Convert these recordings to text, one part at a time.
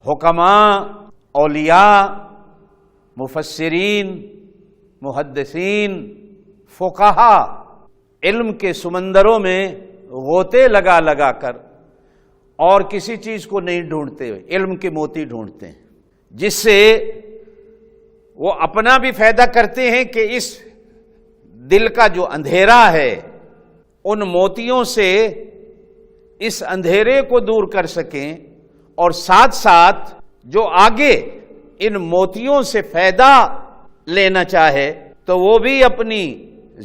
حکما، اولیاء، مفسرین، محدثین، فقہا علم کے سمندروں میں غوطے لگا لگا کر اور کسی چیز کو نہیں ڈھونڈتے ہوئے علم کے موتی ڈھونڈتے ہیں، جس سے وہ اپنا بھی فائدہ کرتے ہیں کہ اس دل کا جو اندھیرا ہے ان موتیوں سے اس اندھیرے کو دور کر سکیں، اور ساتھ ساتھ جو آگے ان موتیوں سے فائدہ لینا چاہے تو وہ بھی اپنی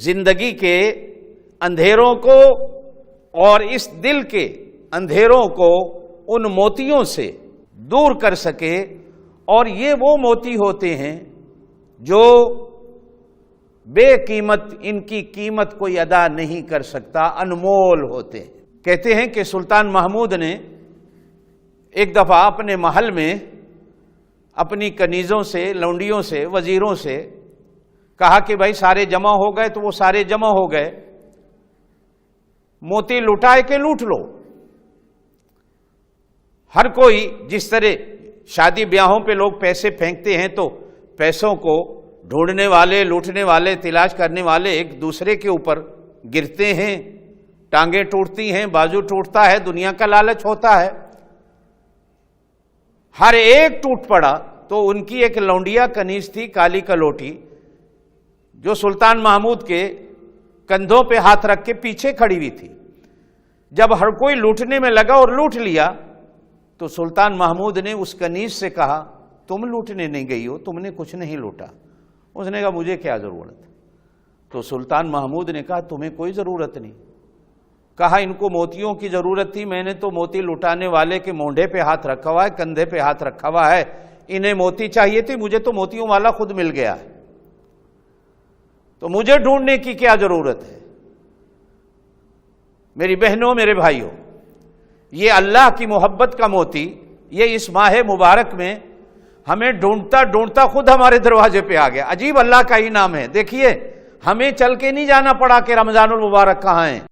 زندگی کے اندھیروں کو اور اس دل کے اندھیروں کو ان موتیوں سے دور کر سکے۔ اور یہ وہ موتی ہوتے ہیں جو بے قیمت، ان کی قیمت کوئی ادا نہیں کر سکتا، انمول ہوتے ہیں۔ کہتے ہیں کہ سلطان محمود نے ایک دفعہ اپنے محل میں اپنی کنیزوں سے، لونڈیوں سے، وزیروں سے کہا کہ بھائی سارے جمع ہو گئے، تو وہ سارے جمع ہو گئے، موتی لٹائے کے لوٹ لو۔ ہر کوئی جس طرح شادی بیاہوں پہ لوگ پیسے پھینکتے ہیں تو پیسوں کو ڈھونڈنے والے، لوٹنے والے، تلاش کرنے والے ایک دوسرے کے اوپر گرتے ہیں، ٹانگیں ٹوٹتی ہیں، بازو ٹوٹتا ہے، دنیا کا لالچ ہوتا ہے۔ ہر ایک ٹوٹ پڑا تو ان کی ایک لونڈیا کنیز تھی، کالی کلوٹی، جو سلطان محمود کے کندھوں پہ ہاتھ رکھ کے پیچھے کھڑی ہوئی تھی۔ جب ہر کوئی لوٹنے میں لگا اور لوٹ لیا تو سلطان محمود نے اس کنیز سے کہا تم لوٹنے نہیں گئی ہو، تم نے کچھ نہیں لوٹا۔ اس نے کہا مجھے کیا ضرورت؟ تو سلطان محمود نے کہا تمہیں کوئی ضرورت نہیں۔ کہا ان کو موتیوں کی ضرورت تھی، میں نے تو موتی لٹانے والے کے مونڈے پہ ہاتھ رکھا ہوا ہے، کندھے پہ ہاتھ رکھا ہوا ہے، انہیں موتی چاہیے تھی، مجھے تو موتیوں والا خود مل گیا ہے، تو مجھے ڈھونڈنے کی کیا ضرورت ہے؟ میری بہنوں، میرے بھائیوں، یہ اللہ کی محبت کا موتی، یہ اس ماہ مبارک میں ہمیں ڈھونڈتا ڈھونڈتا خود ہمارے دروازے پہ آ گیا۔ عجیب اللہ کا ہی نام ہے۔ دیکھیے ہمیں چل کے نہیں جانا پڑا کہ رمضان المبارک کہاں ہے۔